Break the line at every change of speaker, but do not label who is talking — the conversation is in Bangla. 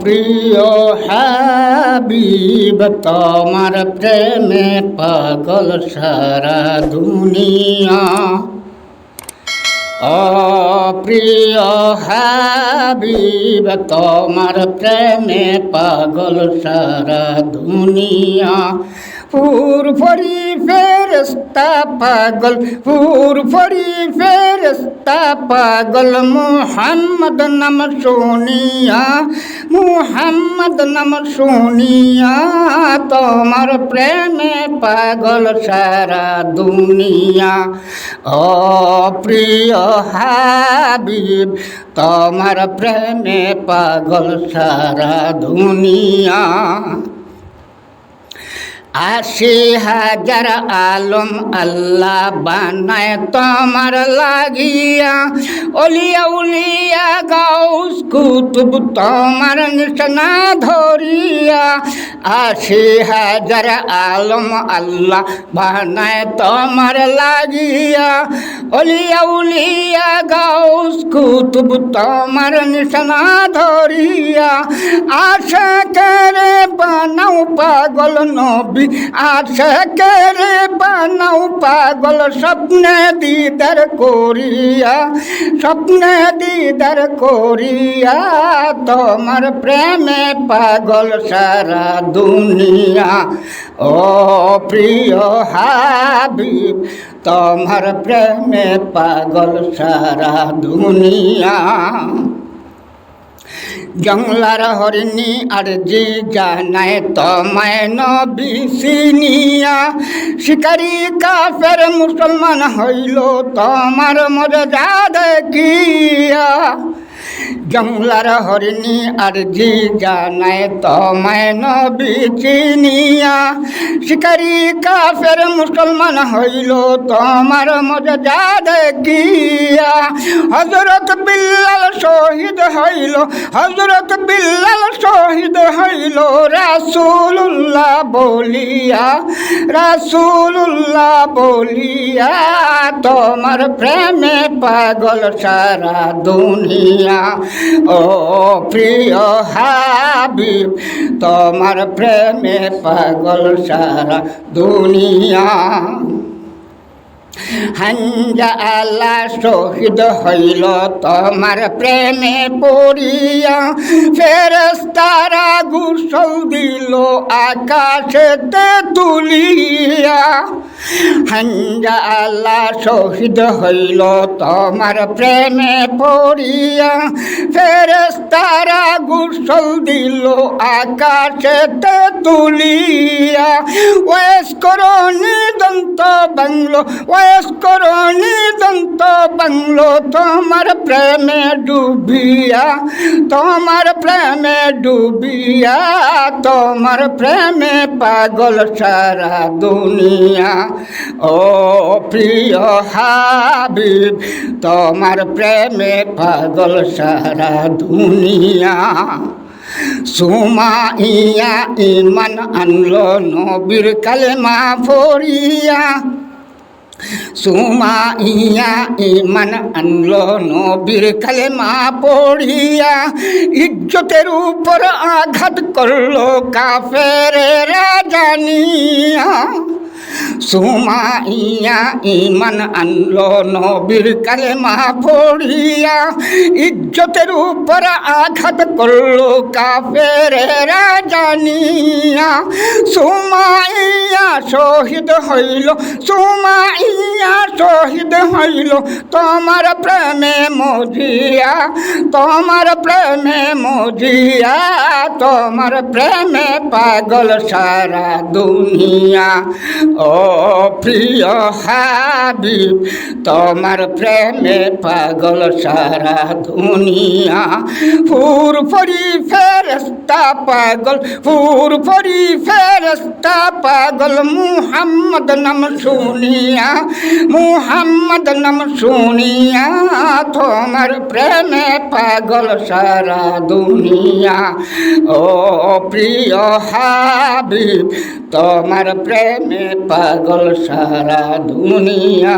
প্রিয় হাবিব তোমার প্রেমে পাগল সারা দুনিয়া। ও প্রিয় হাবিব তোমার প্রেমে পাগল সারা দুনিয়া। ফুরফরি ফেরেশতা পাগল, ফুরফরি ফেরেশতা পাগল মুহাম্মদ নাম শুনিয়া, মুহাম্মদ নাম শুনিয়া তোমার প্রেমে পাগল সারা দুনিয়া। ও প্রিয় হাবিব তোমার প্রেমে পাগল সারা দুনিয়া। ৮০,০০০ আলম আল্লাহ বানায় তোমার লাগিয়া, অলিয়া উলিয়া গাউস কুতুব তোমার নিশানা ধরিয়া। ৮০,০০০ আলম আল্লাহ বানায় তোমার লাগিয়া, অলিয়া উলিয়া গাউস কুতুব তোমার নিশানা ধরিয়া। আশিকের বানাও পাগল নবী, আশিকের বানাও পাগল স্বপ্নে দিদার করিয়া, স্বপ্নে দিদার করিয়া তোমার প্রেমে পাগল সারা দুনিয়া। ও প্রিয় হাবিব তোমার প্রেমে পাগল সারা দুনিয়া। জংলার হরিণী আর জি জানায় তোমায় নবী চিনিয়া, শিকারি কাফের মুসলমান হইল তোমার মর্যাদা দেখিয়া। জংলার হরিণী আর জি জানায় তোমায় নবী চিনিয়া, শিকারি কাফের মুসলমান হইল তোমার মর্যাদা দেখিয়া। হযরত বিল্লাল শহীদ হইল, হযরত বিল্লাল শহীদ হইল রাসূলুল্লাহ বলিয়া, রাসূলুল্লাহ বলিয়া তোমার প্রেমে পাগল সারা দুনিয়া। ও প্রিয় হাবিব তোমার প্রেমে পাগল সারা দুনিয়া। হানজা আল্লাহ শহীদ হইল তোমার প্রেমে পড়িয়া, ফেরেশতারা গোসল দিল আকাশেতে তুলিয়া। হানজা আল্লাহ শহীদ হইল তোমার প্রেমে পড়িয়া, ফেরেশতারা গোসল দিল আকাশেতে তুলিয়া। ওয়েস করনি দন্ত বাংলো, ওয়েস করনি দন্ত বাংলো তোমার প্রেমে ডুবিয়া, তোমার প্রেমে ডুবিয়া তোমার প্রেমে পাগল সারা দুনিয়া। ও প্রিয় হাবিব তোমার প্রেমে পাগল সারা দুনিয়া। সুমাইয়া ইমান আনলো নবীর কালেমা পড়িয়া, সুমাইয়া ইমান আনলো নবীর কালেমা পড়িয়া। ইজ্জতের উপর আঘাত করলো কাফেরেরা জানিয়া, সুমাইয়া ইমান আনলো নবীর কালেমা পড়িয়া। ইজ্জতের উপর আঘাত করলো কাফেরেরা জানিয়া। সুমাইয়া শহীদ হইল, সুমাইয়া শহীদ হইল তোমার প্রেমে মজিয়া, তোমার প্রেমে মজিয়া তোমার প্রেমে পাগল সারা দুনিয়া। ও প্রিয় হাবিব তোমার প্রেমে পাগল সারা দুনিয়া। ফুরফরি ফেরেশতা পাগল, ফুরফরি ফেরেশতা পাগল মুহাম্মদ নাম শুনিয়া, মুহাম্মদ নাম শুনিয়া তোমার প্রেমে পাগল সারা দুনিয়া। ও প্রিয় হাবিব তোমার প্রেমে পাগল সারা দুনিয়া।